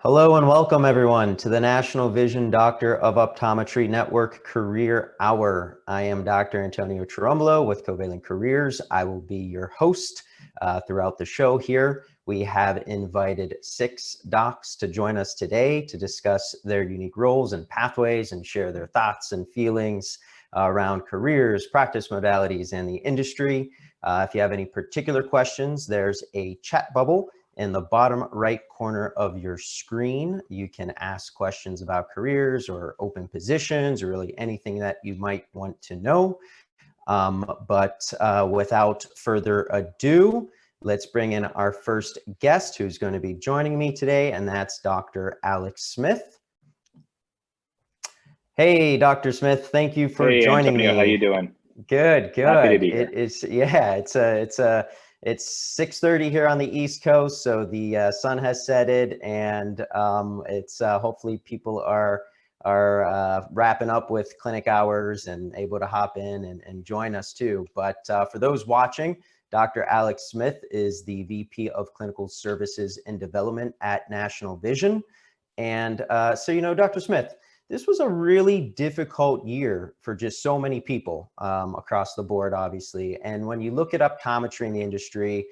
Hello and welcome everyone to the National Vision Doctor of Optometry Network Career Hour. I am Dr. Antonio Chiromolo with Covalent Careers. I will be your host throughout the show here. We have invited 6 docs to join us today to discuss their unique roles and pathways and share their thoughts and feelings around careers, practice modalities, and the industry. If you have any particular questions, there's a chat bubble in the bottom right corner of your screen. You can ask questions about careers or open positions or really anything that you might want to know. But without further ado, let's bring in our first guest who's going to be joining me today, and that's Dr. Alex Smith. Hey, Dr. Smith, thank you for joining Antonio, me. how you doing? Good, good. Happy to be here. It's 6:30 here on the East Coast, so the sun has setted, and it's hopefully people are wrapping up with clinic hours and able to hop in and join us too. But for those watching, Dr. Alex Smith is the VP of Clinical Services and Development at National Vision. And so, Dr. Smith, this was a really difficult year for just so many people across the board, obviously. And when you look at optometry in the industry,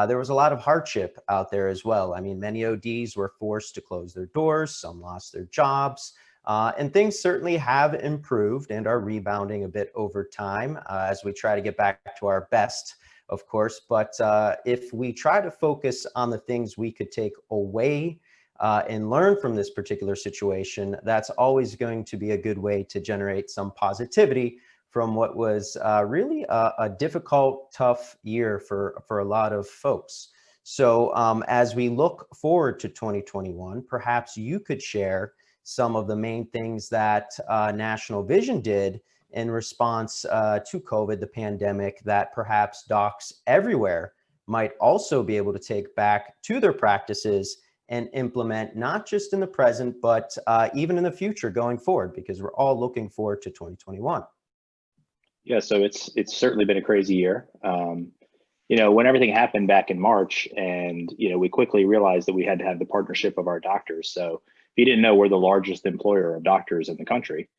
there was a lot of hardship out there as well. I mean, many ODs were forced to close their doors, some lost their jobs, and things certainly have improved and are rebounding a bit over time as we try to get back to our best, of course. But if we try to focus on the things we could take away and learn from this particular situation, that's always going to be a good way to generate some positivity from what was really a difficult, tough year for a lot of folks. So as we look forward to 2021, perhaps you could share some of the main things that National Vision did in response to COVID, the pandemic, that perhaps docs everywhere might also be able to take back to their practices and implement, not just in the present, but even in the future going forward, because we're all looking forward to 2021. Yeah, so it's certainly been a crazy year. When everything happened back in March, and we quickly realized that we had to have the partnership of our doctors. So if you didn't know, we're the largest employer of doctors in the country.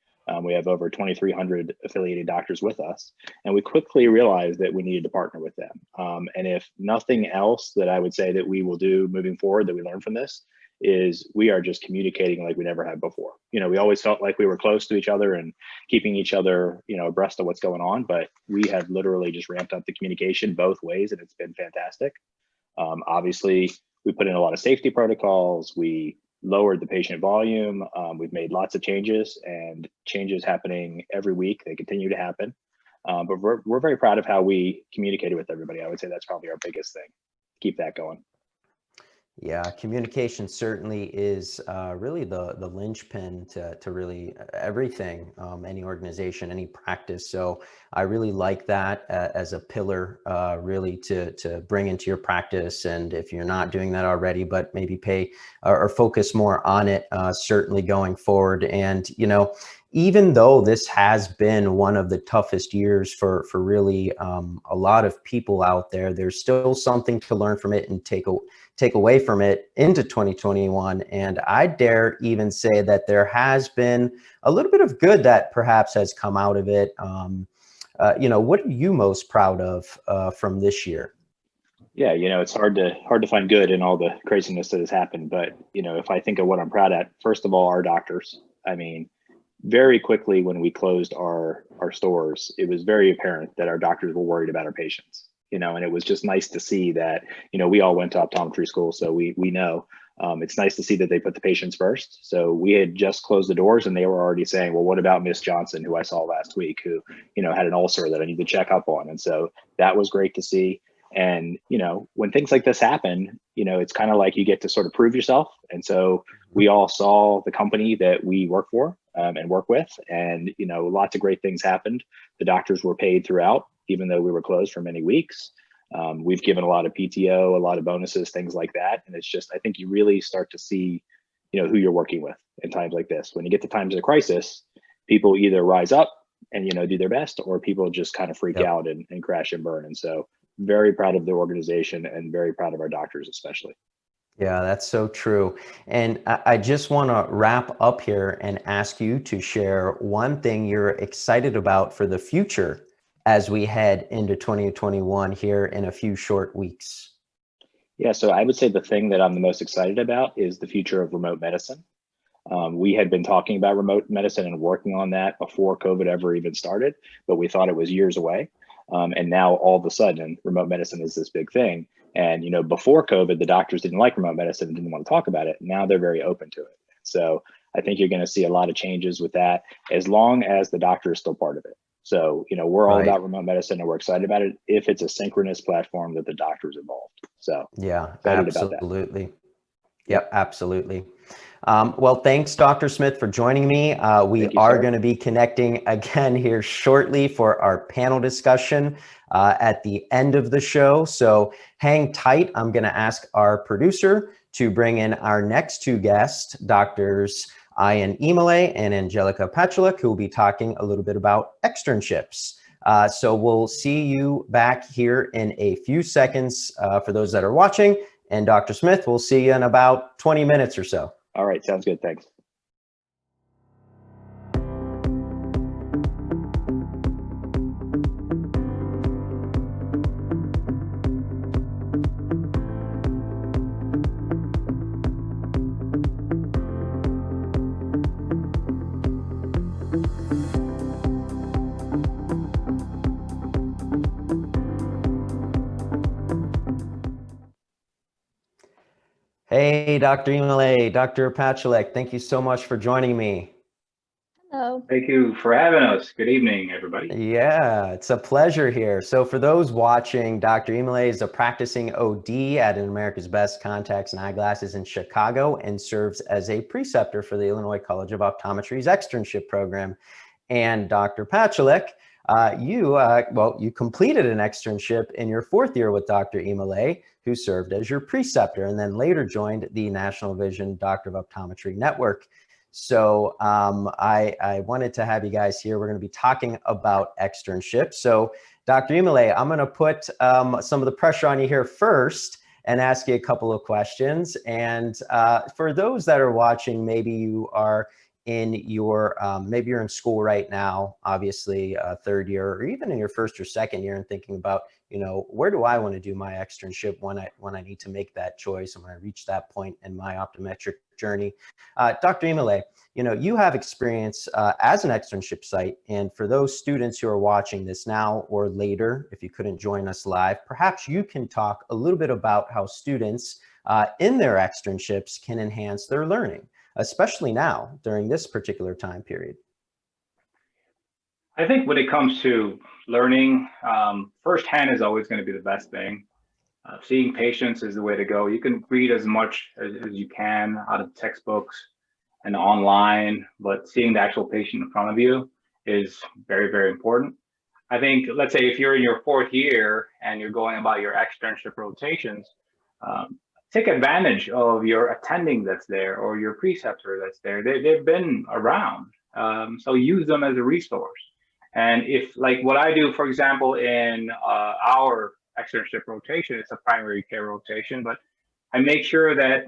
We have over 2,300 affiliated doctors with us, and we quickly realized that we needed to partner with them. And if nothing else that I would say that we will do moving forward that we learned from this is we are just communicating like we never had before. We always felt like we were close to each other and keeping each other, abreast of what's going on, but we have literally just ramped up the communication both ways, and it's been fantastic. Obviously, we put in a lot of safety protocols. We lowered the patient volume. We've made lots of changes, and changes happening every week. They continue to happen. But we're very proud of how we communicated with everybody. I would say that's probably our biggest thing. Keep that going. Yeah, communication certainly is really the linchpin to really everything, any organization, any practice. So I really like that as a pillar really to bring into your practice. And if you're not doing that already, but maybe pay or focus more on it, certainly going forward. And, even though this has been one of the toughest years for really a lot of people out there, there's still something to learn from it and take away from it into 2021. And I dare even say that there has been a little bit of good that perhaps has come out of it. What are you most proud of from this year? Yeah, it's hard to find good in all the craziness that has happened. But, if I think of what I'm proud at, first of all, our doctors. I mean, very quickly when we closed our stores, it was very apparent that our doctors were worried about our patients. And it was just nice to see that, we all went to optometry school, so we know. It's nice to see that they put the patients first. So we had just closed the doors, and they were already saying, well, what about Miss Johnson, who I saw last week, who, had an ulcer that I need to check up on. And so that was great to see. And, when things like this happen, it's kind of like you get to sort of prove yourself. And so we all saw the company that we work for and work with, and, lots of great things happened. The doctors were paid throughout, even though we were closed for many weeks. We've given a lot of PTO, a lot of bonuses, things like that. And it's just, I think you really start to see, who you're working with in times like this. When you get to times of crisis, people either rise up and, do their best, or people just kind of freak out and crash and burn. And so very proud of the organization and very proud of our doctors, especially. Yeah, that's so true. And I just want to wrap up here and ask you to share one thing you're excited about for the future as we head into 2021 here in a few short weeks. Yeah, so I would say the thing that I'm the most excited about is the future of remote medicine. We had been talking about remote medicine and working on that before COVID ever even started, but we thought it was years away. And now all of a sudden, remote medicine is this big thing. And before COVID, the doctors didn't like remote medicine and didn't want to talk about it. Now they're very open to it. So I think you're going to see a lot of changes with that, as long as the doctor is still part of it. So we're all Right. about remote medicine and we're excited about it if it's a synchronous platform that the doctor's involved. So Yeah, excited about that. absolutely. Yep. Yep, absolutely. Well, thanks, Dr. Smith, for joining me. We Thank you, are sir. going to be connecting again here shortly for our panel discussion at the end of the show. So hang tight. I'm going to ask our producer to bring in our next two guests, Doctors Ymalay and Angelika Pacholek, who will be talking a little bit about externships. So we'll see you back here in a few seconds for those that are watching. And Dr. Smith, we'll see you in about 20 minutes or so. All right. Sounds good. Thanks. Hey, Dr. Ymalay, Dr. Pacholek, thank you so much for joining me. Hello. Thank you for having us. Good evening, everybody. Yeah, it's a pleasure here. So for those watching, Dr. Ymalay is a practicing OD at an America's Best Contacts and Eyeglasses in Chicago and serves as a preceptor for the Illinois College of Optometry's externship program. And Dr. Pacholek, you completed an externship in your fourth year with Dr. Ymalay, who served as your preceptor and then later joined the National Vision Doctor of Optometry Network. So I wanted to have you guys here. We're going to be talking about externships. So Dr. Ymalay, I'm going to put some of the pressure on you here first and ask you a couple of questions. And for those that are watching, maybe you are in your, maybe you're in school right now, obviously third year, or even in your first or second year and thinking about, where do I want to do my externship when I need to make that choice and when I reach that point in my optometric journey. Dr. Ymalay, you have experience as an externship site, and for those students who are watching this now or later, if you couldn't join us live, perhaps you can talk a little bit about how students in their externships can enhance their learning, especially now during this particular time period. I think when it comes to learning, firsthand is always going to be the best thing. Seeing patients is the way to go. You can read as much as you can out of textbooks and online, but seeing the actual patient in front of you is very, very important. I think, let's say if you're in your fourth year and you're going about your externship rotations, take advantage of your attending that's there or your preceptor that's there. They've been around, so use them as a resource. And if, like what I do, for example, in our externship rotation, it's a primary care rotation, but I make sure that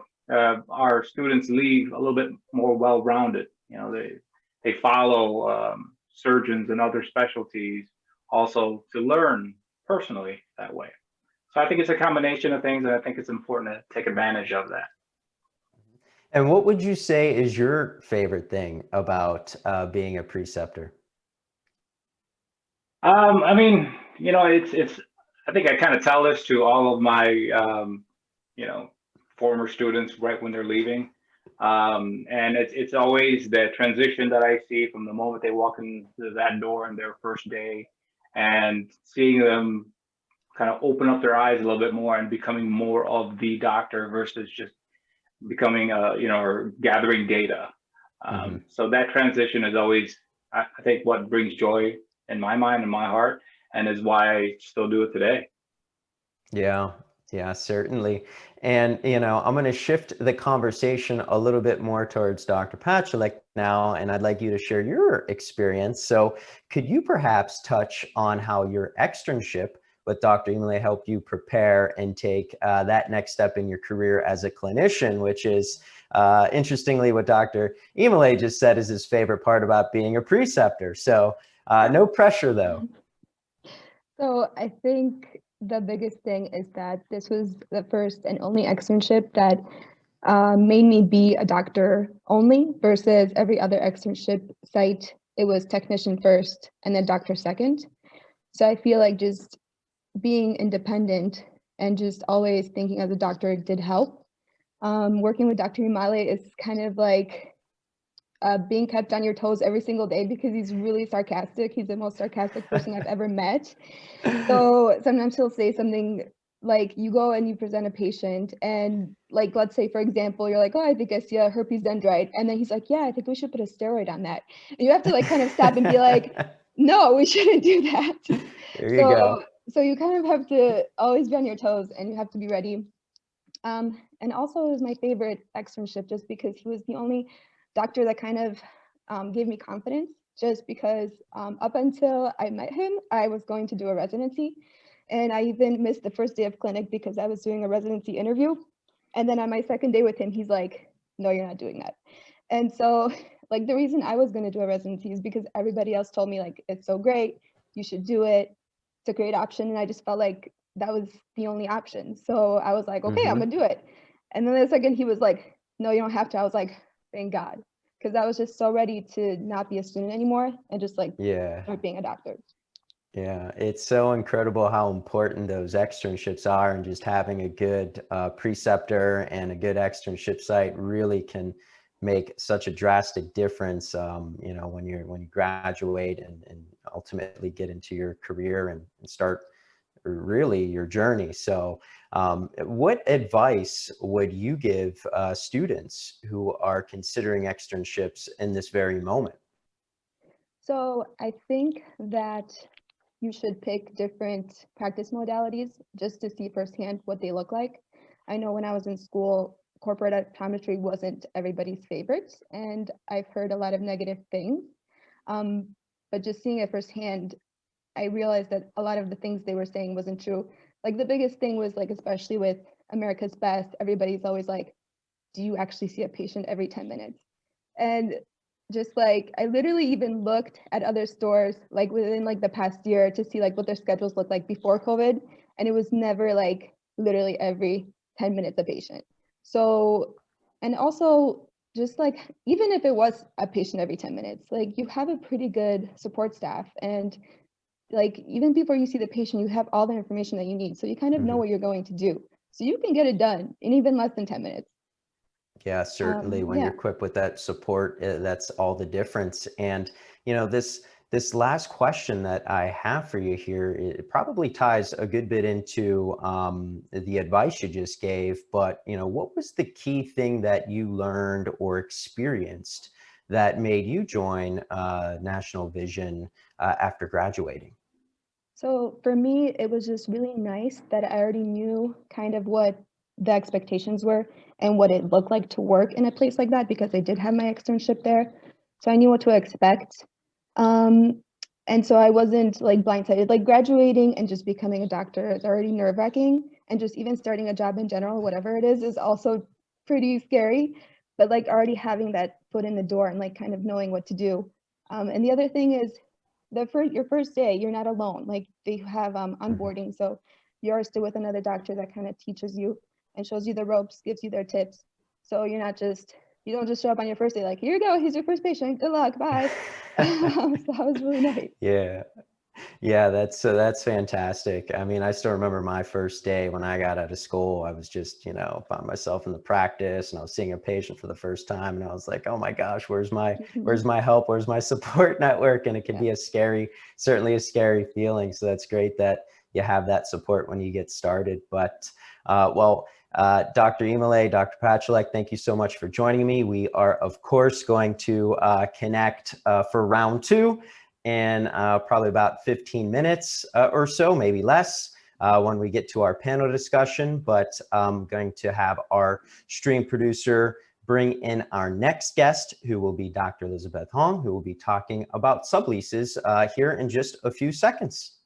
our students leave a little bit more well-rounded. They follow surgeons and other specialties also to learn personally that way. So I think it's a combination of things, and I think it's important to take advantage of that. And what would you say is your favorite thing about being a preceptor? I mean, it's. I think I kind of tell this to all of my, former students right when they're leaving, and it's always the transition that I see from the moment they walk into that door in their first day, and seeing them kind of open up their eyes a little bit more and becoming more of the doctor versus just becoming or gathering data. So that transition is always, I think, what brings joy in my mind and my heart, and is why I still do it today. Yeah, certainly. And, I'm going to shift the conversation a little bit more towards Dr. Pacholek now, and I'd like you to share your experience. So could you perhaps touch on how your externship but Dr. Ymalay helped you prepare and take that next step in your career as a clinician, which is interestingly what Dr. Ymalay just said is his favorite part about being a preceptor. So no pressure though. So I think the biggest thing is that this was the first and only externship that made me be a doctor only versus every other externship site. It was technician first and then doctor second. So I feel like just being independent and just always thinking as a doctor did help. Working with Dr. Ymalay is kind of like being kept on your toes every single day because he's really sarcastic. He's the most sarcastic person I've ever met. So sometimes he'll say something like, you go and you present a patient and like, let's say for example, you're like, oh, I think I see a herpes dendrite. And then he's like, yeah, I think we should put a steroid on that. And you have to like kind of stop and be like, no, we shouldn't do that. There you go. So you kind of have to always be on your toes and you have to be ready. And also it was my favorite externship just because he was the only doctor that kind of gave me confidence, just because up until I met him, I was going to do a residency. And I even missed the first day of clinic because I was doing a residency interview. And then on my second day with him, he's like, no, you're not doing that. And so like the reason I was going to do a residency is because everybody else told me like, it's so great, you should do it. It's a great option. And I just felt like that was the only option. So I was like, okay, I'm gonna do it. And then the second he was like, no, you don't have to. I was like, thank God. Because I was just so ready to not be a student anymore and just like start being a doctor. Yeah, it's so incredible how important those externships are, and just having a good preceptor and a good externship site really can make such a drastic difference, you know, when you graduate and ultimately get into your career and start really your journey. So what advice would you give students who are considering externships in this very moment? So I think that you should pick different practice modalities just to see firsthand what they look like. I know when I was in school, corporate optometry wasn't everybody's favorites, and I've heard a lot of negative things. But just seeing it firsthand, I realized that a lot of the things they were saying wasn't true. Like the biggest thing was like, especially with America's Best, everybody's always like, do you actually see a patient every 10 minutes? And just like, I literally even looked at other stores like within like the past year to see like what their schedules looked like before COVID. And it was never like literally every 10 minutes a patient. So, and also just like, even if it was a patient every 10 minutes, like you have a pretty good support staff, and like even before you see the patient, you have all the information that you need. So you kind of know what you're going to do. So you can get it done in even less than 10 minutes. Yeah, certainly when you're equipped with that support, that's all the difference. And, you know, this last question that I have for you here, it probably ties a good bit into the advice you just gave, but, you know, what was the key thing that you learned or experienced that made you join National Vision after graduating? So for me, it was just really nice that I already knew kind of what the expectations were and what it looked like to work in a place like that, because I did have my externship there. So I knew what to expect. And so I wasn't like blindsided. Like graduating and just becoming a doctor is already nerve-wracking. And just even starting a job in general, whatever it is also pretty scary. But like already having that foot in the door and like kind of knowing what to do. And the other thing is, your first day, you're not alone. Like they have onboarding, so you're still with another doctor that kind of teaches you and shows you the ropes, gives you their tips. So you don't just show up on your first day like, here you go, here's your first patient, good luck, bye. So that was really nice. Yeah, that's fantastic. I mean, I still remember my first day when I got out of school. I was just, you know, found myself in the practice, and I was seeing a patient for the first time, and I was like, oh my gosh, where's my help? Where's my support network? And it can be certainly a scary feeling. So that's great that you have that support when you get started. But Dr. Ymalay, Dr. Pacholek, thank you so much for joining me. We are, of course, going to connect for round 2 in probably about 15 minutes or so, maybe less, when we get to our panel discussion. But I'm going to have our stream producer bring in our next guest, who will be Dr. Elizabeth Hoang, who will be talking about subleases here in just a few seconds.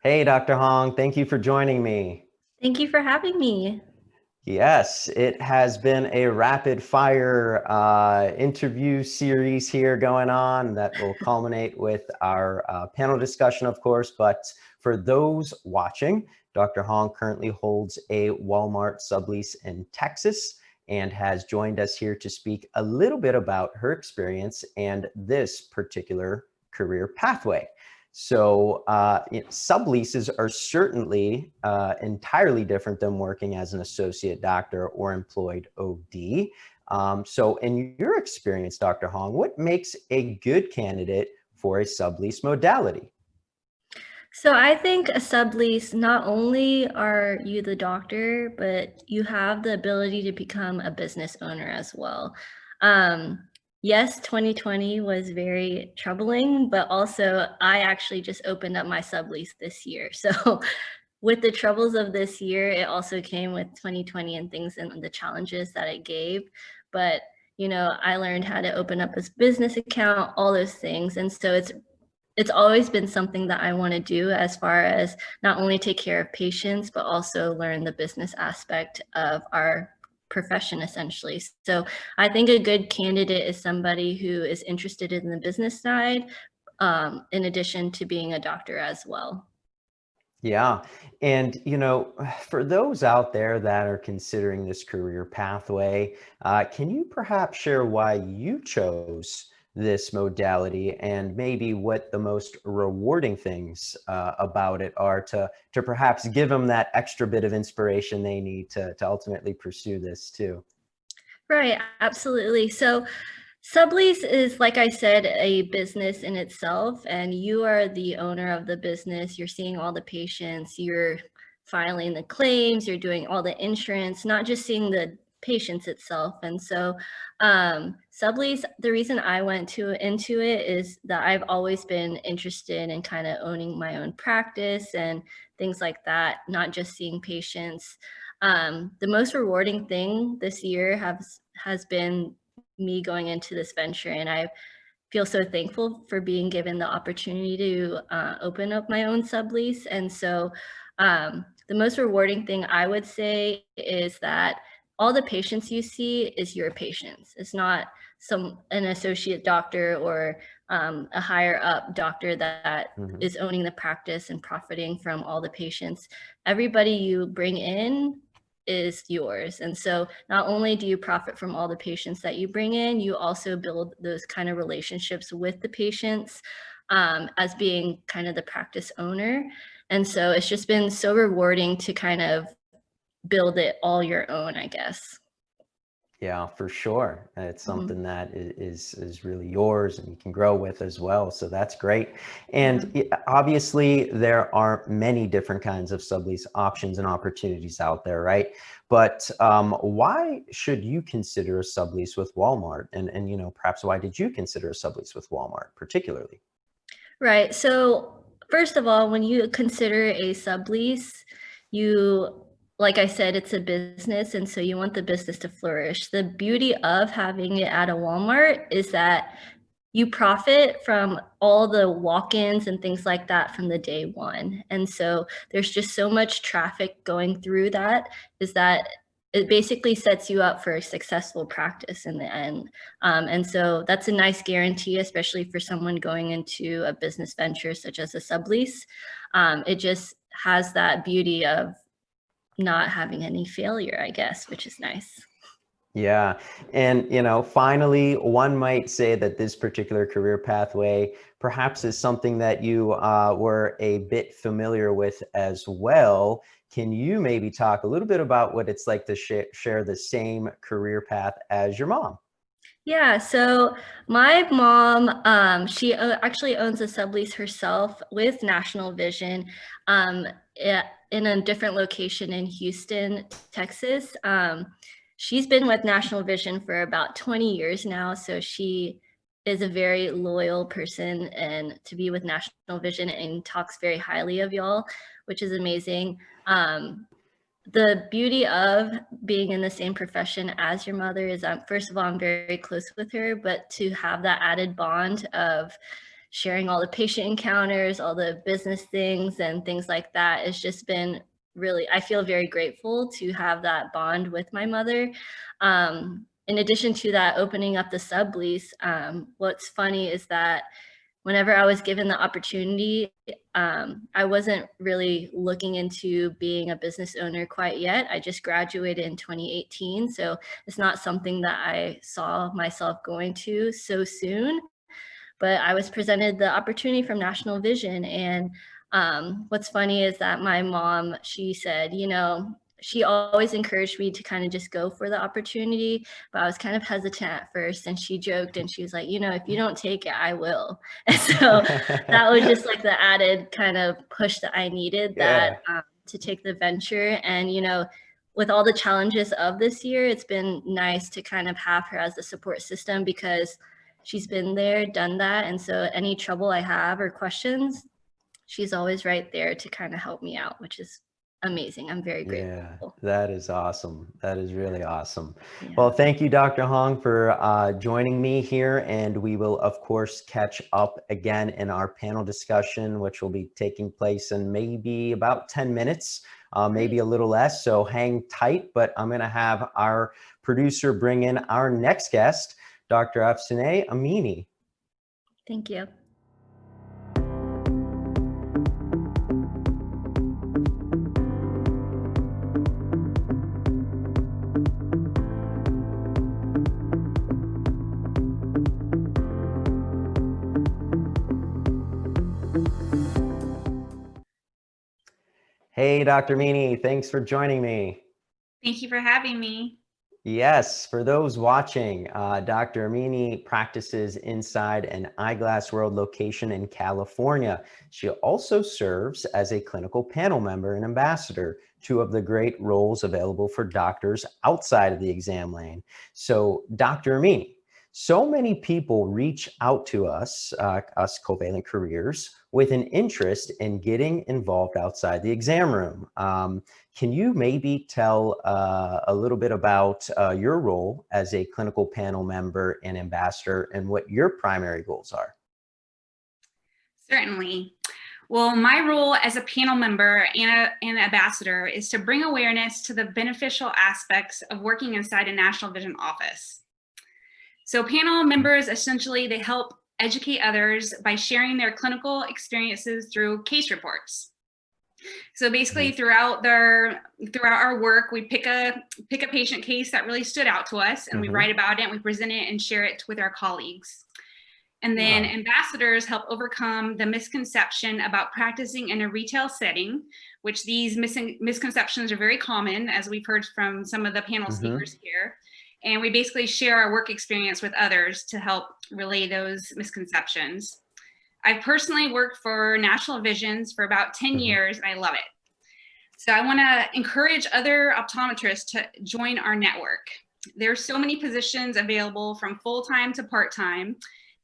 Hey, Dr. Hoang, thank you for joining me. Thank you for having me. Yes, it has been a rapid fire interview series here going on that will culminate with our panel discussion, of course. But for those watching, Dr. Hoang currently holds a Walmart sublease in Texas and has joined us here to speak a little bit about her experience and this particular career pathway. So subleases are certainly entirely different than working as an associate doctor or employed OD. So in your experience, Dr. Hoang, what makes a good candidate for a sublease modality? So I think a sublease, not only are you the doctor, but you have the ability to become a business owner as well. Yes, 2020 was very troubling, but also I actually just opened up my sublease this year. So with the troubles of this year, it also came with 2020 and things and the challenges that it gave. But, you know, I learned how to open up a business account, all those things. And so it's always been something that I want to do as far as not only take care of patients, but also learn the business aspect of our profession essentially. So I think a good candidate is somebody who is interested in the business side, in addition to being a doctor as well. Yeah. And, you know, for those out there that are considering this career pathway, can you perhaps share why you chose this modality and maybe what the most rewarding things about it are to perhaps give them that extra bit of inspiration they need to ultimately pursue this too? Right, absolutely. So Sublease is, like I said, a business in itself, and you are the owner of the business. You're seeing all the patients, you're filing the claims, you're doing all the insurance, not just seeing the patients itself. And so Sublease, the reason I went into it is that I've always been interested in kind of owning my own practice and things like that, not just seeing patients. The most rewarding thing this year has been me going into this venture, and I feel so thankful for being given the opportunity to open up my own sublease. And so the most rewarding thing I would say is that all the patients you see is your patients. It's not an associate doctor or a higher up doctor that is owning the practice and profiting from all the patients. Everybody you bring in is yours. And so not only do you profit from all the patients that you bring in, you also build those kind of relationships with the patients as being kind of the practice owner. And so it's just been so rewarding to kind of build it all your own, I guess. Yeah, for sure. It's something that is really yours and you can grow with as well. So that's great. And obviously there are many different kinds of sublease options and opportunities out there, right? But why should you consider a sublease with Walmart? And you know, perhaps why did you consider a sublease with Walmart particularly? Right. So first of all, when you consider a sublease, like I said, it's a business, and so you want the business to flourish. The beauty of having it at a Walmart is that you profit from all the walk-ins and things like that from the day one. And so there's just so much traffic going through that it basically sets you up for a successful practice in the end. And so that's a nice guarantee, especially for someone going into a business venture such as a sublease. It just has that beauty of not having any failure, I guess, which is nice. Yeah. And, you know, finally, one might say that this particular career pathway perhaps is something that you were a bit familiar with as well. Can you maybe talk a little bit about what it's like to share the same career path as your mom? Yeah, so my mom, she actually owns a sublease herself with National Vision in a different location in Houston, Texas. She's been with National Vision for about 20 years now, so she is a very loyal person and to be with National Vision and talks very highly of y'all, which is amazing. The beauty of being in the same profession as your mother is, first of all, I'm very close with her, but to have that added bond of sharing all the patient encounters, all the business things and things like that. It's just been really, I feel very grateful to have that bond with my mother. In addition to that, opening up the sublease, what's funny is that whenever I was given the opportunity, I wasn't really looking into being a business owner quite yet. I just graduated in 2018, so it's not something that I saw myself going to so soon. But I was presented the opportunity from National Vision, and what's funny is that my mom, she said, you know, she always encouraged me to kind of just go for the opportunity, but I was kind of hesitant at first. And she joked and she was like, you know, if you don't take it, I will. And so that was just like the added kind of push that I needed, that to take the venture. And, you know, with all the challenges of this year, it's been nice to kind of have her as a support system, because she's been there, done that. And so any trouble I have or questions, she's always right there to kind of help me out, which is amazing. I'm very grateful. Yeah, that is awesome. That is really awesome. Yeah. Well, thank you, Dr. Hoang, for joining me here. And we will, of course, catch up again in our panel discussion, which will be taking place in maybe about 10 minutes, maybe a little less. So hang tight. But I'm going to have our producer bring in our next guest, Dr. Afsaneh Amini. Thank you. Hey, Dr. Amini, thanks for joining me. Thank you for having me. Yes, for those watching, Dr. Amini practices inside an Eyeglass World location in California. She also serves as a clinical panel member and ambassador, two of the great roles available for doctors outside of the exam lane. So, Dr. Amini, so many people reach out to us, us Covalent Careers, with an interest in getting involved outside the exam room. Can you maybe tell a little bit about your role as a clinical panel member and ambassador, and what your primary goals are? Certainly. Well, my role as a panel member and an ambassador is to bring awareness to the beneficial aspects of working inside a National Vision office. So panel members, essentially, they help educate others by sharing their clinical experiences through case reports. So basically, throughout our work, we pick a patient case that really stood out to us, and we write about it, and we present it and share it with our colleagues. And then ambassadors help overcome the misconception about practicing in a retail setting, which these misconceptions are very common, as we've heard from some of the panel speakers here. And we basically share our work experience with others to help relay those misconceptions. I've personally worked for National Visions for about 10 years, and I love it. So I want to encourage other optometrists to join our network. There are so many positions available, from full-time to part-time,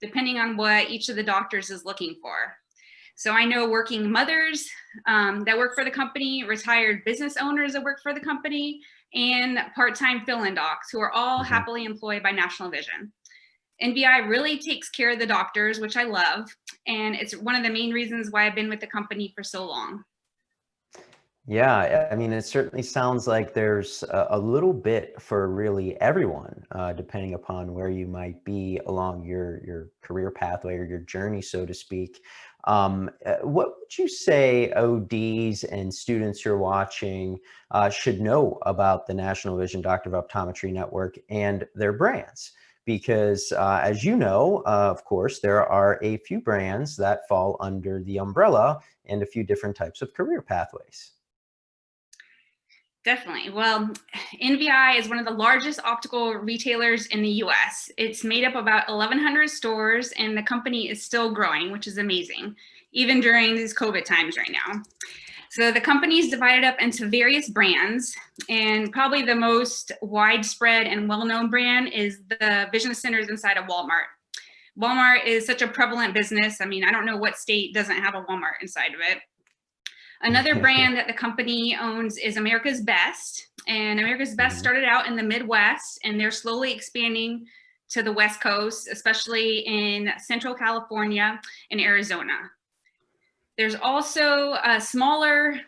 depending on what each of the doctors is looking for. So I know working mothers that work for the company, retired business owners that work for the company, and part-time fill-in docs who are all happily employed by National Vision. NVI really takes care of the doctors, which I love, and it's one of the main reasons why I've been with the company for so long. Yeah, I mean, it certainly sounds like there's a little bit for really everyone, depending upon where you might be along your career pathway or your journey, so to speak. What would you say ODs and students you're watching should know about the National Vision Doctor of Optometry Network and their brands? Because as you know, of course, there are a few brands that fall under the umbrella and a few different types of career pathways. Definitely. Well, NVI is one of the largest optical retailers in the US. It's made up of about 1,100 stores, and the company is still growing, which is amazing, even during these COVID times right now. So the company is divided up into various brands, and probably the most widespread and well-known brand is the vision centers inside of Walmart. Walmart is such a prevalent business. I mean, I don't know what state doesn't have a Walmart inside of it. Another brand that the company owns is America's Best, and America's Best started out in the Midwest, and they're slowly expanding to the West Coast, especially in Central California and Arizona. There's also a smaller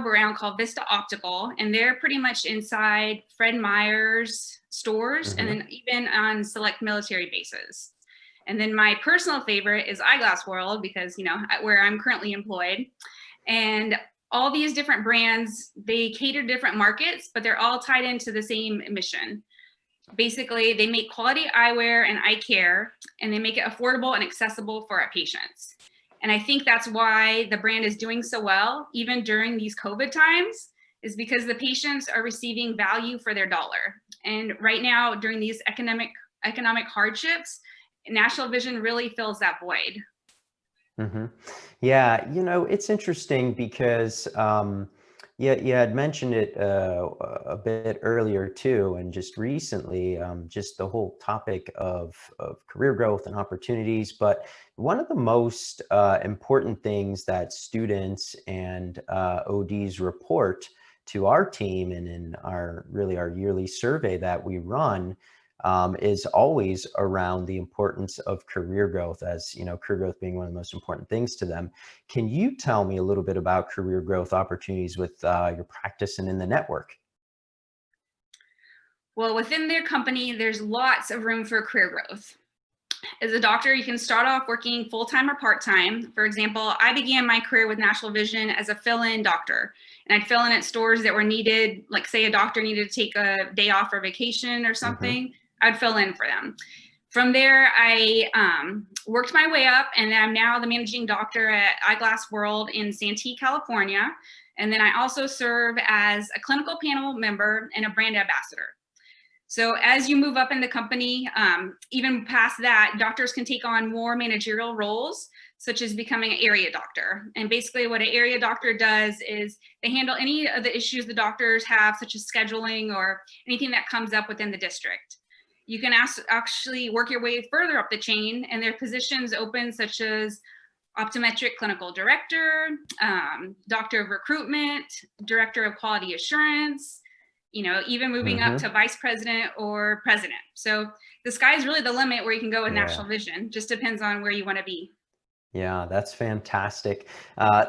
brand called Vista Optical, and they're pretty much inside Fred Meyer's stores and then even on select military bases. And then my personal favorite is Eyeglass World, because, you know, where I'm currently employed. And all these different brands, they cater to different markets, but they're all tied into the same mission. Basically, they make quality eyewear and eye care, and they make it affordable and accessible for our patients. And I think that's why the brand is doing so well, even during these COVID times, is because the patients are receiving value for their dollar. And right now, during these economic hardships, National Vision really fills that void. Yeah, you know, it's interesting because you had mentioned it a bit earlier too, and just recently, just the whole topic of career growth and opportunities. But one of the most important things that students and ODs report to our team and in our yearly survey that we run is always around the importance of career growth, as you know, career growth being one of the most important things to them. Can you tell me a little bit about career growth opportunities with your practice and in the network? Well, within their company, there's lots of room for career growth. As a doctor, you can start off working full-time or part-time. For example, I began my career with National Vision as a fill-in doctor, and I'd fill in at stores that were needed, like say a doctor needed to take a day off or vacation or something. I'd fill in for them. From there, I worked my way up, and I'm now the managing doctor at Eyeglass World in Santee, California. And then I also serve as a clinical panel member and a brand ambassador. So as you move up in the company, even past that, doctors can take on more managerial roles, such as becoming an area doctor. And basically what an area doctor does is they handle any of the issues the doctors have, such as scheduling or anything that comes up within the district. You can actually work your way further up the chain, and there are positions open such as optometric clinical director, doctor of recruitment, director of quality assurance, you know, even moving up to vice president or president. So the sky's really the limit where you can go with National Vision. Just depends on where you want to be. Yeah, that's fantastic.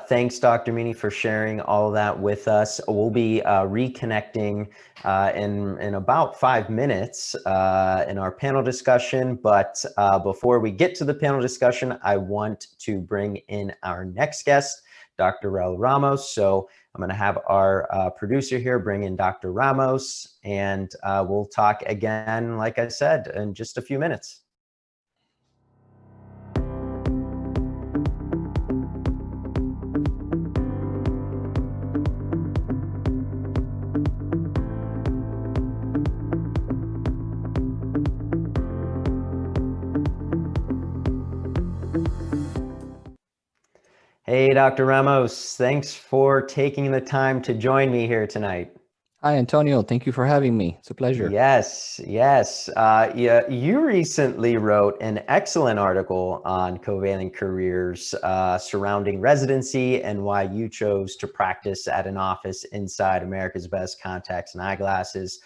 Thanks, Dr. Amini, for sharing all of that with us. We'll be reconnecting in about 5 minutes in our panel discussion. But before we get to the panel discussion, I want to bring in our next guest, Dr. Ral Ramos. So I'm going to have our producer here bring in Dr. Ramos, and we'll talk again, like I said, in just a few minutes. Hey, Dr. Ramos, thanks for taking the time to join me here tonight. Hi, Antonio. Thank you for having me. It's a pleasure. Yes. You recently wrote an excellent article on covalent careers surrounding residency and why you chose to practice at an office inside America's Best Contacts and Eyeglasses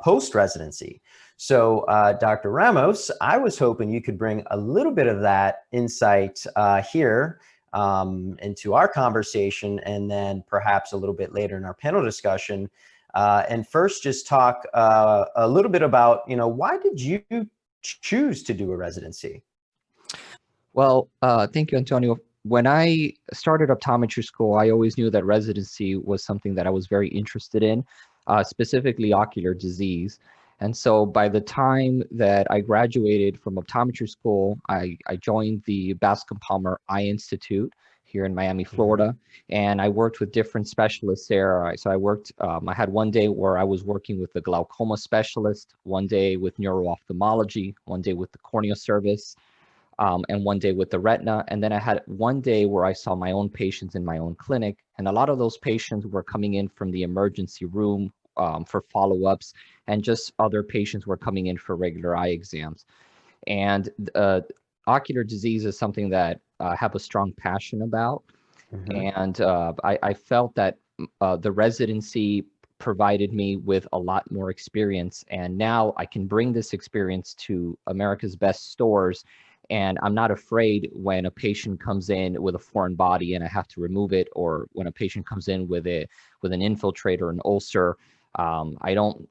post-residency. So, Dr. Ramos, I was hoping you could bring a little bit of that insight here into our conversation, and then perhaps a little bit later in our panel discussion. And first, just talk a little bit about, you know, why did you choose to do a residency? Well, thank you, Antonio. When I started optometry school, I always knew that residency was something that I was very interested in, specifically ocular disease. And so by the time that I graduated from optometry school, I joined the Bascom Palmer Eye Institute here in Miami, Florida, and I worked with different specialists there. So I worked, I had one day where I was working with the glaucoma specialist, one day with neuro-ophthalmology, one day with the cornea service, and one day with the retina. And then I had one day where I saw my own patients in my own clinic. And a lot of those patients were coming in from the emergency room for follow-ups, and just other patients were coming in for regular eye exams. And ocular disease is something that I have a strong passion about. And I felt that the residency provided me with a lot more experience. And now I can bring this experience to America's best stores. And I'm not afraid when a patient comes in with a foreign body and I have to remove it, or when a patient comes in with an infiltrate or an ulcer. I don't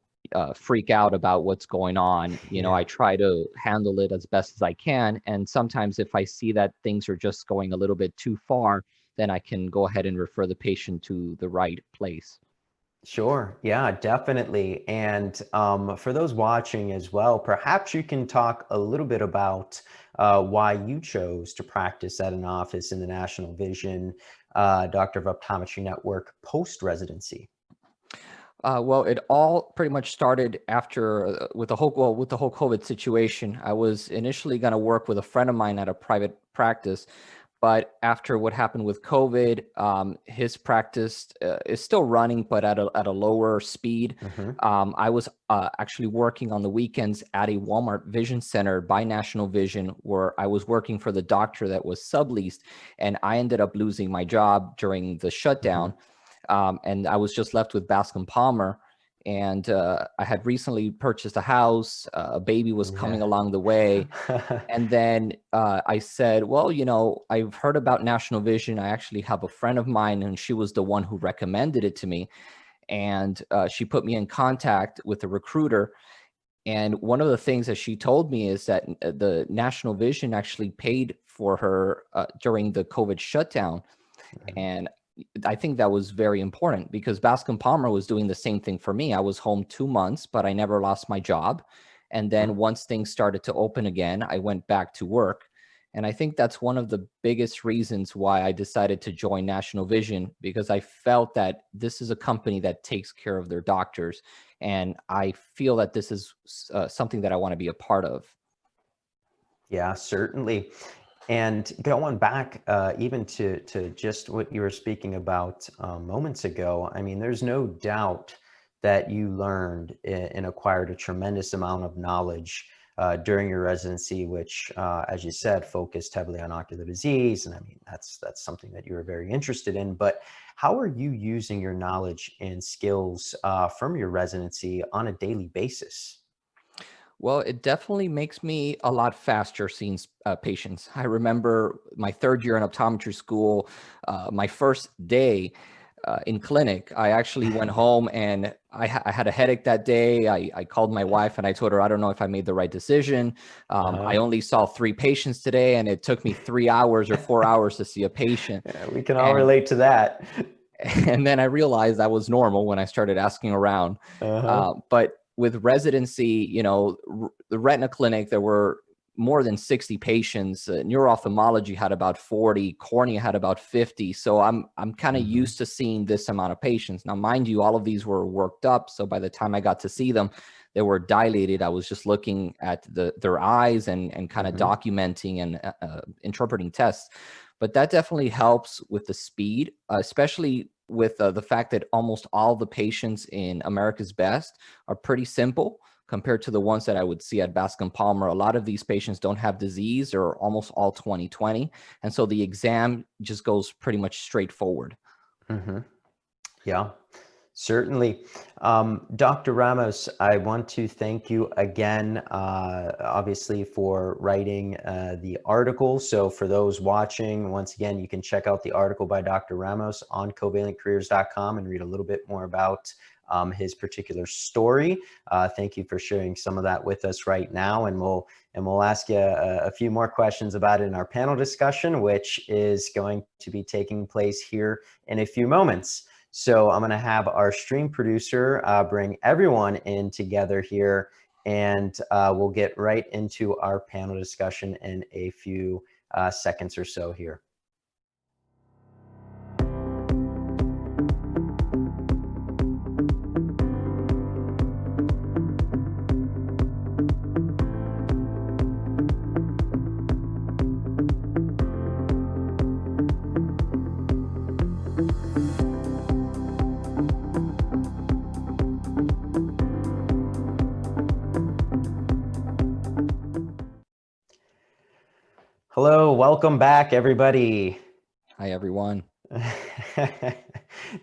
freak out about what's going on. You know, I try to handle it as best as I can. And sometimes if I see that things are just going a little bit too far, then I can go ahead and refer the patient to the right place. Sure. Yeah, definitely. And for those watching as well, perhaps you can talk a little bit about why you chose to practice at an office in the National Vision Doctor of Optometry Network post-residency. Well, it all pretty much started after with the whole COVID situation. I was initially going to work with a friend of mine at a private practice, but after what happened with COVID, his practice is still running, but at a lower speed. I was actually working on the weekends at a Walmart Vision Center by National Vision, where I was working for the doctor that was subleased, and I ended up losing my job during the shutdown. And I was just left with Bascom Palmer, and I had recently purchased a house. A baby was coming along the way. And then I said, well, you know, I've heard about National Vision. I actually have a friend of mine, and she was the one who recommended it to me. And she put me in contact with a recruiter. And one of the things that she told me is that the National Vision actually paid for her during the COVID shutdown. And I think that was very important, because Bascom Palmer was doing the same thing for me. I was home 2 months, but I never lost my job. And then once things started to open again, I went back to work. And I think that's one of the biggest reasons why I decided to join National Vision, because I felt that this is a company that takes care of their doctors. And I feel that this is something that I want to be a part of. Yeah, certainly. And going back even to just what you were speaking about moments ago, I mean, there's no doubt that you learned and acquired a tremendous amount of knowledge during your residency, which, as you said, focused heavily on ocular disease. And I mean, that's something that you were very interested in. But how are you using your knowledge and skills from your residency on a daily basis? Well, it definitely makes me a lot faster seeing patients. I remember my third year in optometry school, my first day in clinic, I actually went home and I had a headache that day. I called my wife and I told her, I don't know if I made the right decision. I only saw 3 patients today, and it took me 3 hours or 4 hours to see a patient. Yeah, we can all relate to that. And then I realized that was normal when I started asking around. But with residency, you know, the retina clinic, there were more than 60 patients. Neuro-ophthalmology had about 40, cornea had about 50. So I'm kind of used to seeing this amount of patients. Now, mind you, all of these were worked up. So by the time I got to see them, they were dilated. I was just looking at their eyes and kind of documenting and interpreting tests. But that definitely helps with the speed, especially with the fact that almost all the patients in America's Best are pretty simple compared to the ones that I would see at Bascom Palmer. A lot of these patients don't have disease, or almost all 20/20. And so the exam just goes pretty much straightforward. Yeah, certainly. Dr. Ramos, I want to thank you again, obviously, for writing the article. So for those watching, once again, you can check out the article by Dr. Ramos on covalentcareers.com and read a little bit more about his particular story. Thank you for sharing some of that with us right now, and we'll ask you a few more questions about it in our panel discussion, which is going to be taking place here in a few moments. So I'm going to have our stream producer bring everyone in together here, and we'll get right into our panel discussion in a few seconds or so here. Hello, welcome back, everybody. Hi, everyone.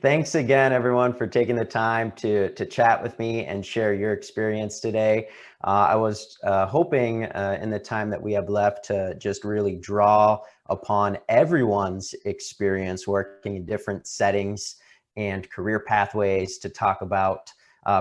Thanks again, everyone, for taking the time to chat with me and share your experience today. I was hoping in the time that we have left to just really draw upon everyone's experience working in different settings and career pathways to talk about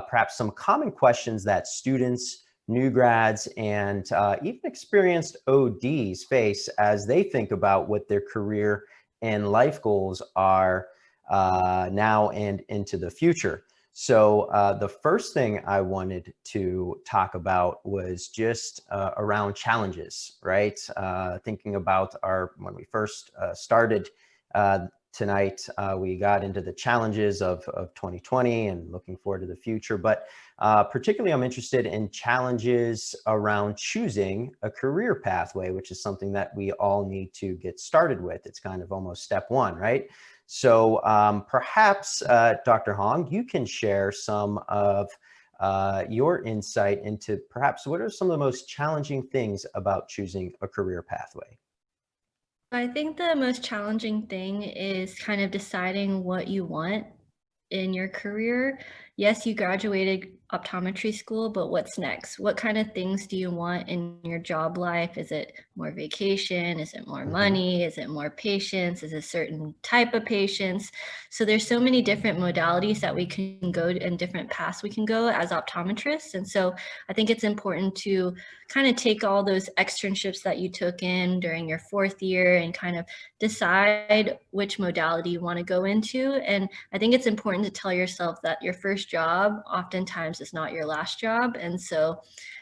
perhaps some common questions that students, new grads, and even experienced ODs face as they think about what their career and life goals are now and into the future. So the first thing I wanted to talk about was just around challenges, right? Thinking about when we first started tonight, we got into the challenges of 2020 and looking forward to the future. But particularly, I'm interested in challenges around choosing a career pathway, which is something that we all need to get started with. It's kind of almost step one, right? So perhaps, Dr. Hoang, you can share some of your insight into perhaps what are some of the most challenging things about choosing a career pathway? I think the most challenging thing is kind of deciding what you want in your career. Yes, you graduated optometry school, but what's next? What kind of things do you want in your job life? Is it more vacation? Is it more money? Is it more patients? Is it a certain type of patients? So there's so many different modalities that we can go and different paths we can go as optometrists. And so I think it's important to kind of take all those externships that you took in during your 4th year and kind of decide which modality you want to go into. And I think it's important to tell yourself that your first job oftentimes is not your last job. And so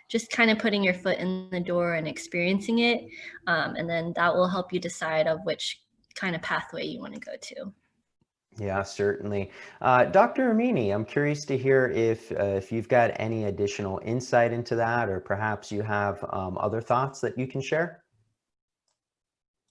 just kind of putting your foot in the door and experiencing it. And then that will help you decide of which kind of pathway you want to go to. Yeah, certainly. Dr. Amini, I'm curious to hear if you've got any additional insight into that, or perhaps you have other thoughts that you can share.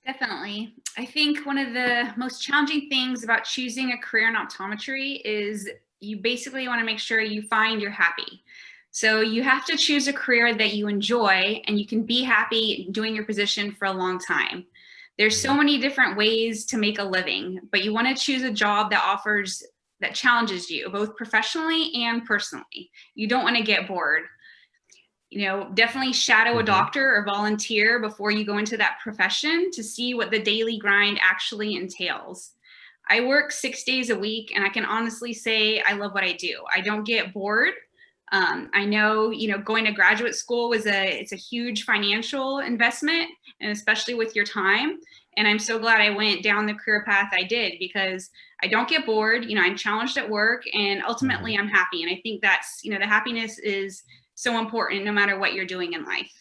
Definitely. I think one of the most challenging things about choosing a career in optometry is you basically want to make sure you find you're happy. So you have to choose a career that you enjoy and you can be happy doing your position for a long time. There's so many different ways to make a living, but you want to choose a job that challenges you both professionally and personally. You don't want to get bored. You know, definitely shadow a doctor or volunteer before you go into that profession to see what the daily grind actually entails. I work 6 days a week and I can honestly say I love what I do. I don't get bored. I know, going to graduate school it's a huge financial investment, and especially with your time. And I'm so glad I went down the career path I did because I don't get bored. I'm challenged at work and ultimately I'm happy. And I think that's, the happiness is so important no matter what you're doing in life.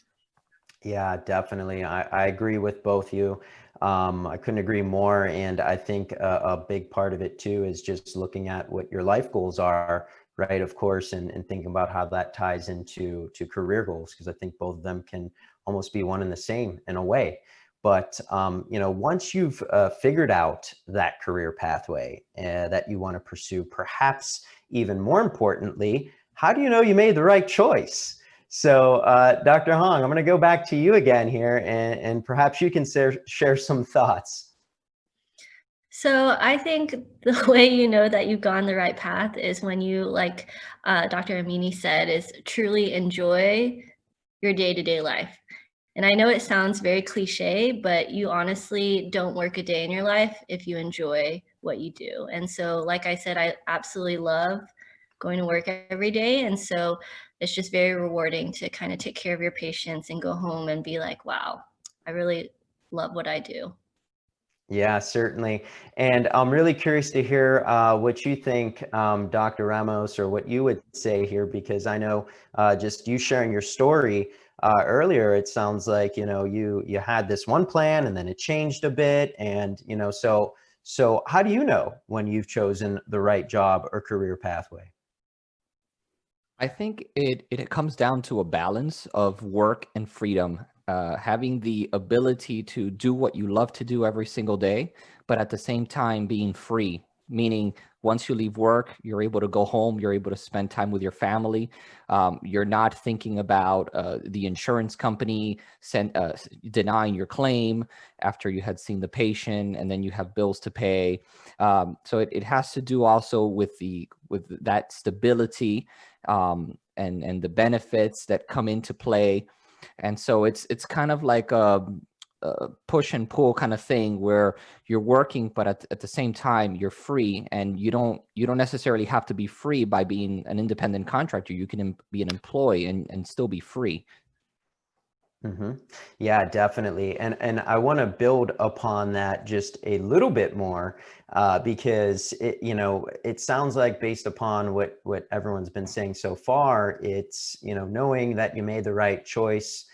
Yeah, definitely. I agree with both you. I couldn't agree more. And I think a big part of it too is just looking at what your life goals are, right? Of course, and thinking about how that ties into career goals, because I think both of them can almost be one and the same in a way. But once you've figured out that career pathway that you want to pursue, perhaps even more importantly, how do you know you made the right choice? So, Dr. Hoang, I'm going to go back to you again here, and perhaps you can share some thoughts. So I think the way you know that you've gone the right path is when you, like Dr. Amini said, is truly enjoy your day-to-day life. And I know it sounds very cliche, but you honestly don't work a day in your life if you enjoy what you do. And so, like I said, I absolutely love going to work every day. And so it's just very rewarding to kind of take care of your patients and go home and be like, wow, I really love what I do. Yeah, certainly. And I'm really curious to hear what you think, Dr. Ramos, or what you would say here, because I know just you sharing your story earlier, it sounds like, you had this one plan and then it changed a bit. And, so how do you know when you've chosen the right job or career pathway? I think it comes down to a balance of work and freedom, having the ability to do what you love to do every single day, but at the same time being free meaning once you leave work, you're able to go home, you're able to spend time with your family. You're not thinking about the insurance company denying your claim after you had seen the patient, and then you have bills to pay. So it has to do also with that stability and the benefits that come into play. And so it's kind of like a push and pull kind of thing where you're working, but at the same time you're free, and you don't necessarily have to be free by being an independent contractor. You can be an employee and still be free. Mm-hmm. Yeah, definitely. And I want to build upon that just a little bit more because it sounds like, based upon what everyone's been saying so far, it's, knowing that you made the right choice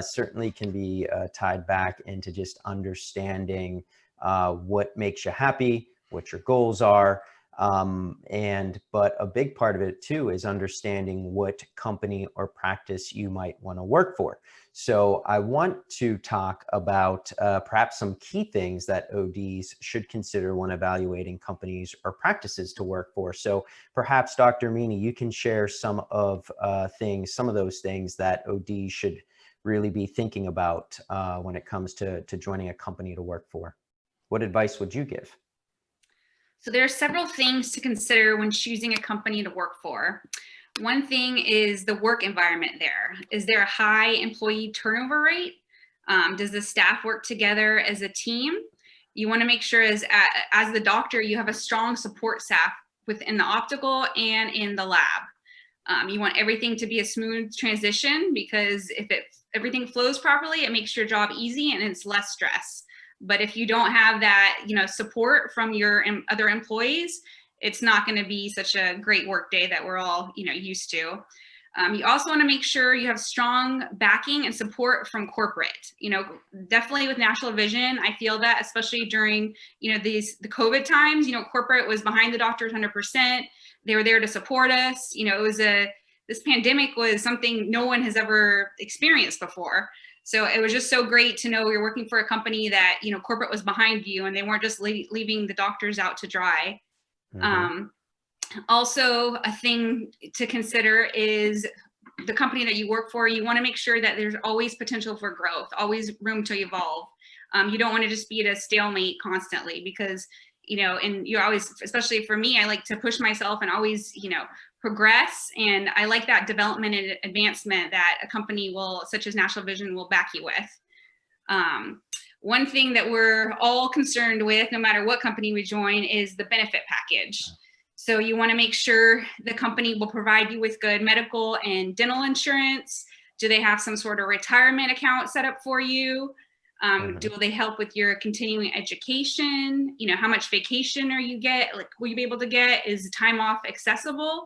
certainly can be tied back into just understanding what makes you happy, what your goals are. But a big part of it too is understanding what company or practice you might want to work for. So I want to talk about perhaps some key things that ODs should consider when evaluating companies or practices to work for. So perhaps Dr. Amini, you can share some of those things that ODs should really be thinking about when it comes to joining a company to work for. What advice would you give? So there are several things to consider when choosing a company to work for. One thing is the work environment there. Is there a high employee turnover rate? Does the staff work together as a team? You want to make sure as the doctor, you have a strong support staff within the optical and in the lab. You want everything to be a smooth transition, because if everything flows properly, it makes your job easy and it's less stress. But if you don't have that, support from your other employees, it's not going to be such a great work day that we're all, used to. You also want to make sure you have strong backing and support from corporate. Definitely with National Vision, I feel that, especially during, the COVID times, corporate was behind the doctors 100%. They were there to support us. This pandemic was something no one has ever experienced before. So it was just so great to know you're working for a company that, corporate was behind you and they weren't just leaving the doctors out to dry. Mm-hmm. Also, a thing to consider is the company that you work for. You want to make sure that there's always potential for growth, always room to evolve. You don't want to just be at a stalemate constantly, because, and you always, especially for me, I like to push myself and always, progress. And I like that development and advancement that a company such as National Vision, will back you with. One thing that we're all concerned with, no matter what company we join, is the benefit package. So you want to make sure the company will provide you with good medical and dental insurance. Do they have some sort of retirement account set up for you? Do they help with your continuing education? How much vacation will you be able to get? Is time off accessible?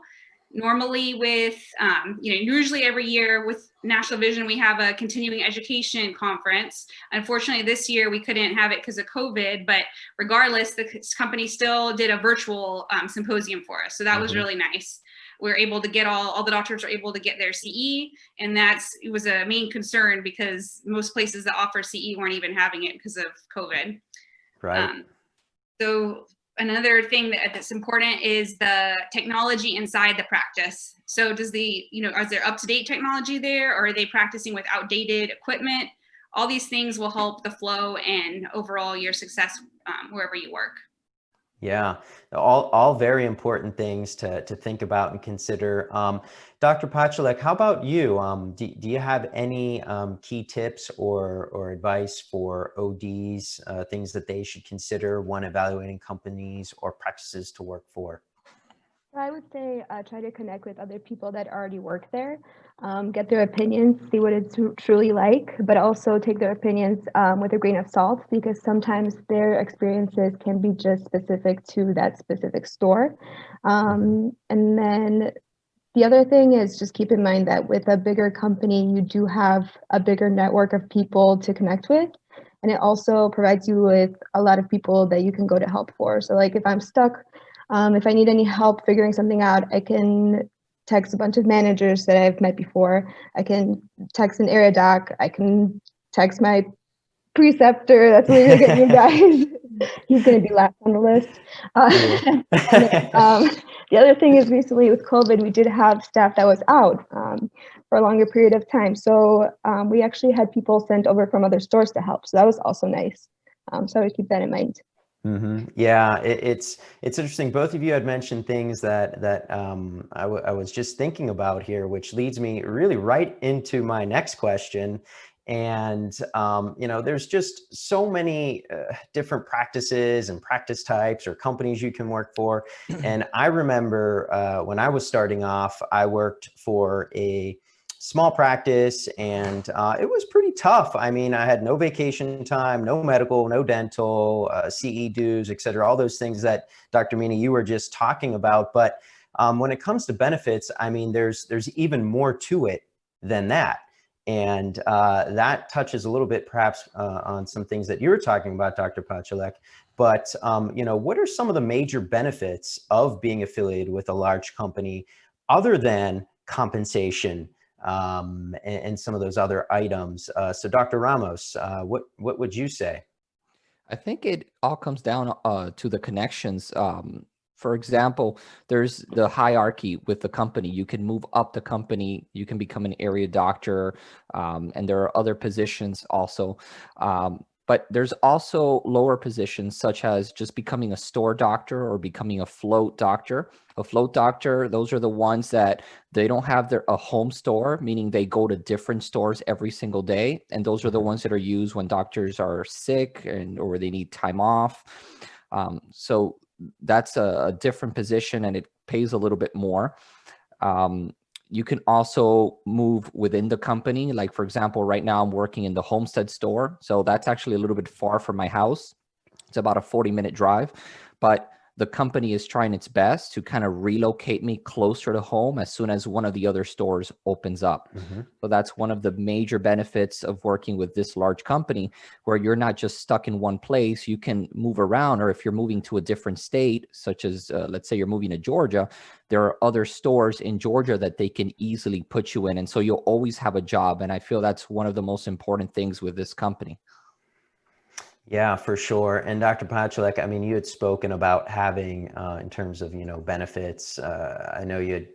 Normally with, usually every year with National Vision, we have a continuing education conference. Unfortunately, this year we couldn't have it because of COVID, but regardless, the company still did a virtual symposium for us. So that was really nice. We're able to get all the doctors are able to get their CE, and it was a main concern because most places that offer CE weren't even having it because of COVID. Right. So another thing that's important is the technology inside the practice. So is there up-to-date technology there, or are they practicing with outdated equipment? All these things will help the flow and overall your success wherever you work. Yeah, all very important things to think about and consider. Dr. Pacholek, how about you? Do you have any key tips or advice for ODs, things that they should consider when evaluating companies or practices to work for? I would say try to connect with other people that already work there, get their opinions, see what it's truly like, but also take their opinions with a grain of salt, because sometimes their experiences can be just specific to that specific store. And then the other thing is just keep in mind that with a bigger company, you do have a bigger network of people to connect with. And it also provides you with a lot of people that you can go to help for. So like if I'm stuck, if I need any help figuring something out, I can text a bunch of managers that I've met before. I can text an area doc. I can text my preceptor. That's where you're getting you guys. He's going to be last on the list. Yeah. And then, the other thing is recently with COVID, we did have staff that was out for a longer period of time. So we actually had people sent over from other stores to help. So that was also nice. So I would keep that in mind. Yeah, it's interesting. Both of you had mentioned things that I was just thinking about here, which leads me really right into my next question. And there's just so many different practices and practice types or companies you can work for. And I remember when I was starting off, I worked for a small practice, and it was pretty tough. I mean, I had no vacation time, no medical, no dental, CE dues, et cetera, all those things that Dr. Amini, you were just talking about. But when it comes to benefits, I mean, there's even more to it than that. And that touches a little bit perhaps on some things that you were talking about, Dr. Pacholek. But, what are some of the major benefits of being affiliated with a large company other than compensation? And some of those other items. So Dr. Ramos, what would you say? I think it all comes down to the connections. For example, there's the hierarchy with the company. You can move up the company, you can become an area doctor, and there are other positions also. But there's also lower positions such as just becoming a store doctor or becoming a float doctor. A float doctor, those are the ones that they don't have a home store, meaning they go to different stores every single day. And those are the ones that are used when doctors are sick or they need time off. So that's a different position, and it pays a little bit more. You can also move within the company. Like, for example, right now I'm working in the Homestead store. So that's actually a little bit far from my house. It's about a 40-minute drive, but the company is trying its best to kind of relocate me closer to home as soon as one of the other stores opens up. So that's one of the major benefits of working with this large company, where you're not just stuck in one place. You can move around, or if you're moving to a different state, such as let's say you're moving to Georgia, there are other stores in Georgia that they can easily put you in. And so you'll always have a job. And I feel that's one of the most important things with this company. Yeah, for sure. And Dr. Pacholek, I mean, you had spoken about having, in terms of, benefits. I know you had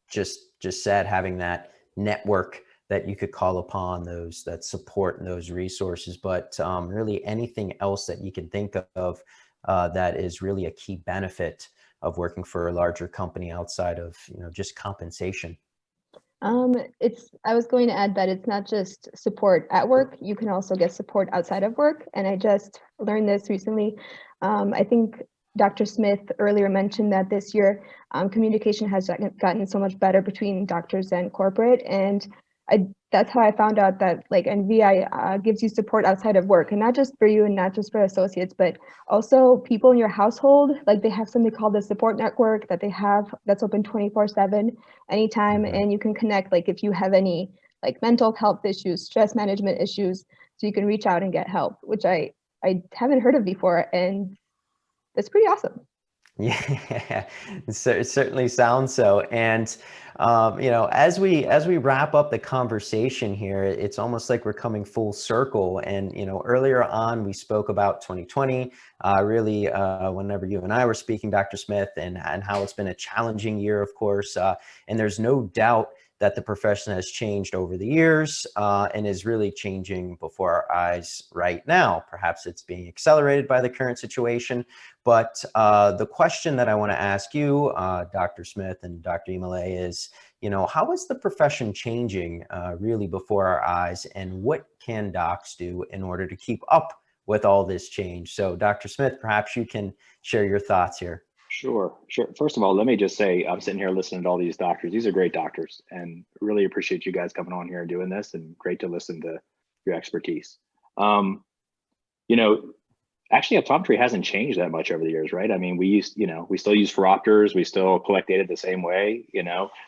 just said having that network that you could call upon, those that support and those resources, but really anything else that you can think of that is really a key benefit of working for a larger company outside of, just compensation. I was going to add that it's not just support at work, you can also get support outside of work. And I just learned this recently. I think Dr. Smith earlier mentioned that this year communication has gotten so much better between doctors and corporate. And that's how I found out that like NVI gives you support outside of work, and not just for you and not just for associates, but also people in your household. Like they have something called the support network that they have that's open 24/7 anytime, and you can connect like if you have any like mental health issues, stress management issues, so you can reach out and get help, which I haven't heard of before, and that's pretty awesome. Yeah, it certainly sounds so. And as we wrap up the conversation here, it's almost like we're coming full circle. And earlier on we spoke about 2020, really whenever you and I were speaking, Dr. Smith, and how it's been a challenging year, of course. And there's no doubt that the profession has changed over the years and is really changing before our eyes right now. Perhaps it's being accelerated by the current situation. But the question that I want to ask you, Dr. Smith and Dr. Ymalay, is, how is the profession changing really before our eyes, and what can docs do in order to keep up with all this change? So Dr. Smith, perhaps you can share your thoughts here. Sure. First of all, let me just say, I'm sitting here listening to all these doctors. These are great doctors, and really appreciate you guys coming on here and doing this, and great to listen to your expertise. Actually, optometry hasn't changed that much over the years, right? I mean, we still use phoropters, we still collect data the same way,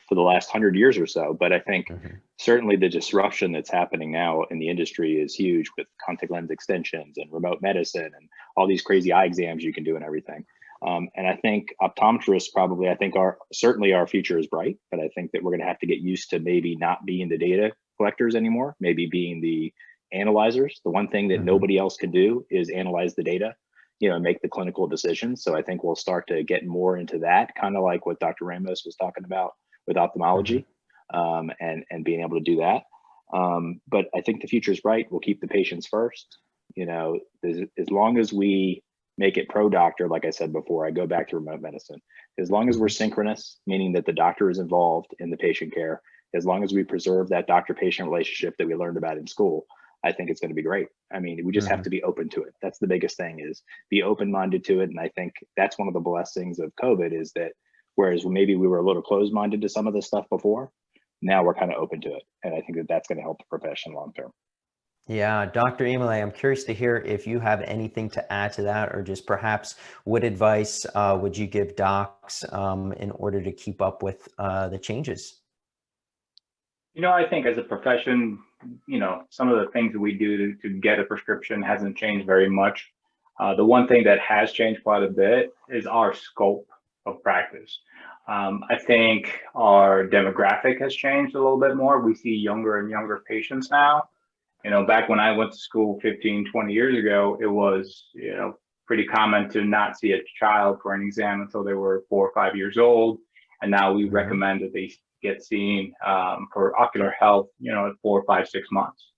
for the last 100 years or so. But I think certainly the disruption that's happening now in the industry is huge, with contact lens extensions and remote medicine and all these crazy eye exams you can do and everything. And I think optometrists probably, certainly our future is bright, but I think that we're going to have to get used to maybe not being the data collectors anymore, maybe being the analyzers. The one thing that nobody else can do is analyze the data. make the clinical decisions. So I think we'll start to get more into that, kind of like what Dr. Ramos was talking about with ophthalmology, and being able to do that. But I think the future is bright. We'll keep the patients first. As long as we make it pro doctor, like I said before, I go back to remote medicine. As long as we're synchronous, meaning that the doctor is involved in the patient care, as long as we preserve that doctor-patient relationship that we learned about in school, I think it's going to be great. I mean, we just have to be open to it. That's the biggest thing, is be open-minded to it. And I think that's one of the blessings of COVID, is that whereas maybe we were a little closed-minded to some of this stuff before, now we're kind of open to it. And I think that that's going to help the profession long-term. Yeah, Dr. Ymalay, I'm curious to hear if you have anything to add to that, or just perhaps what advice would you give docs in order to keep up with the changes? I think as a profession, some of the things that we do to get a prescription hasn't changed very much. The one thing that has changed quite a bit is our scope of practice. I think our demographic has changed a little bit more. We see younger and younger patients now. Back when I went to school 15, 20 years ago, it was, pretty common to not see a child for an exam until they were 4 or 5 years old. And now we recommend that they get seen for ocular health, at 4, 5, 6 months.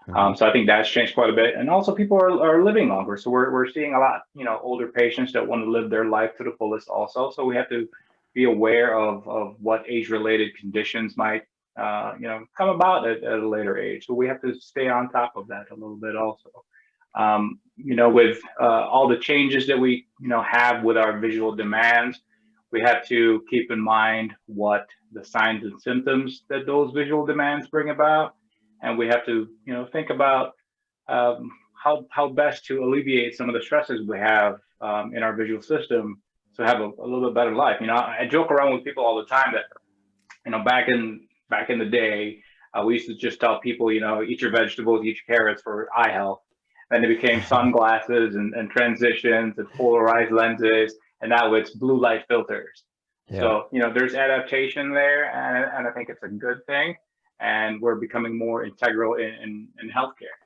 So I think that's changed quite a bit. And also people are living longer. So we're seeing a lot, older patients that want to live their life to the fullest also. So we have to be aware of what age-related conditions might come about at a later age. So we have to stay on top of that a little bit also. With all the changes that we, have with our visual demands, we have to keep in mind what the signs and symptoms that those visual demands bring about. And we have to, think about how best to alleviate some of the stresses we have in our visual system to have a little bit better life. I joke around with people all the time that, back in the day, we used to just tell people, eat your vegetables, eat your carrots for eye health. Then it became sunglasses and transitions and polarized lenses, and now it's blue light filters. Yeah. So, there's adaptation there, and I think it's a good thing. And we're becoming more integral in healthcare.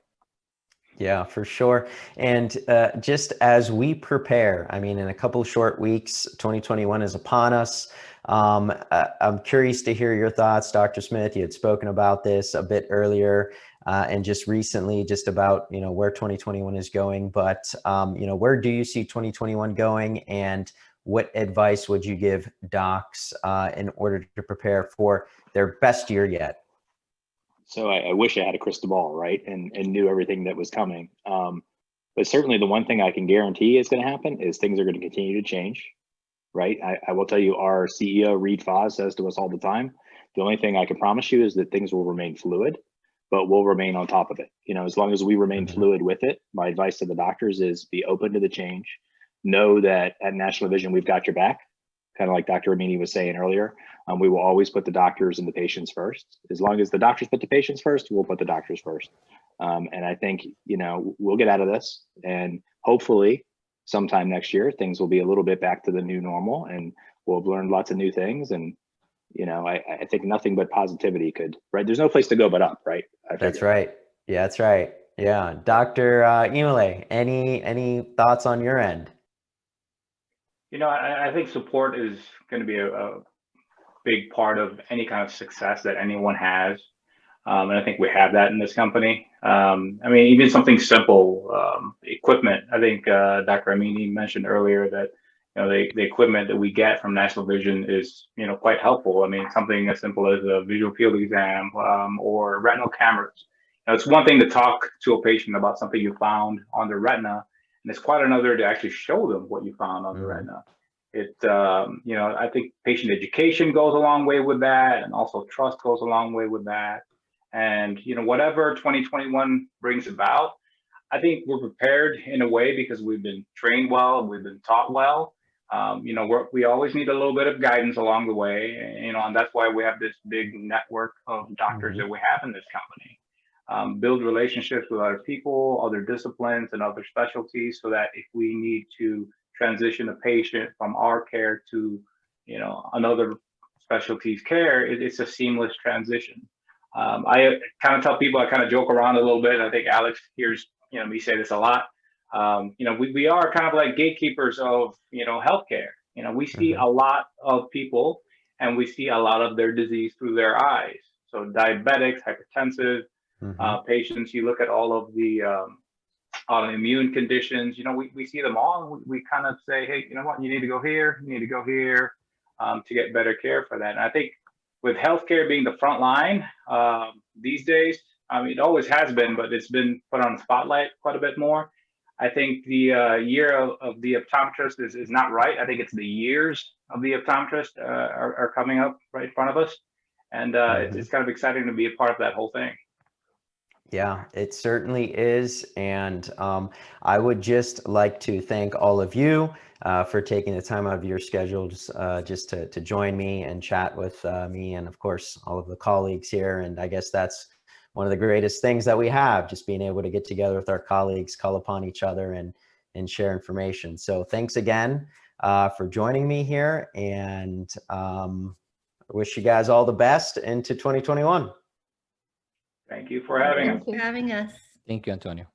Yeah, for sure. And just as we prepare, in a couple of short weeks, 2021 is upon us. I'm curious to hear your thoughts, Dr. Smith. You had spoken about this a bit earlier and just recently, just about, where 2021 is going. But, where do you see 2021 going, and what advice would you give docs in order to prepare for their best year yet? So I wish I had a crystal ball, right, and knew everything that was coming. But certainly the one thing I can guarantee is going to happen is things are going to continue to change, right? I will tell you, our CEO, Reed Foz, says to us all the time, the only thing I can promise you is that things will remain fluid, but we'll remain on top of it. As long as we remain fluid with it, my advice to the doctors is be open to the change. Know that at National Vision, we've got your back. Kind of like Dr. Amini was saying earlier, we will always put the doctors and the patients first. As long as the doctors put the patients first, we'll put the doctors first. And I think, we'll get out of this, and hopefully sometime next year, things will be a little bit back to the new normal, and we'll have learned lots of new things. And, I think nothing but positivity could, right? There's no place to go but up, right? That's right. Yeah, that's right. Yeah. Dr. Ymalay, any thoughts on your end? I think support is going to be a big part of any kind of success that anyone has. And I think we have that in this company. Even something simple, equipment. I think Dr. Amini mentioned earlier that, the equipment that we get from National Vision is, quite helpful. Something as simple as a visual field exam or retinal cameras. It's one thing to talk to a patient about something you found on the retina, and it's quite another to actually show them what you found on the retina. I think patient education goes a long way with that, and also trust goes a long way with that. And, whatever 2021 brings about, I think we're prepared in a way because we've been trained well, we've been taught well. We always need a little bit of guidance along the way, and that's why we have this big network of doctors that we have in this company. Build relationships with other people, other disciplines, and other specialties, so that if we need to transition a patient from our care to, another specialty's care, it's a seamless transition. I kind of tell people, I kind of joke around a little bit. I think Alex hears, me say this a lot. You know, we are kind of like gatekeepers of, you know, healthcare. You know, we see a lot of people and we see a lot of their disease through their eyes. So diabetics, hypertensive patients, you look at all of the autoimmune conditions, you know, we see them all. And we kind of say, hey, you know what, you need to go here, you need to go here to get better care for that. And I think with healthcare being the front line these days, I mean, it always has been, but it's been put on the spotlight quite a bit more. I think the year of the optometrist is not right. I think it's the years of the optometrist are coming up right in front of us. And it's kind of exciting to be a part of that whole thing. Yeah, it certainly is. And I would just like to thank all of you for taking the time out of your schedules just to join me and chat with me and, of course, all of the colleagues here. And I guess that's one of the greatest things that we have, just being able to get together with our colleagues, call upon each other and share information. So thanks again for joining me here, and I wish you guys all the best into 2021. Thank you for having us. Thank you. For having us. Thank you, Antonio.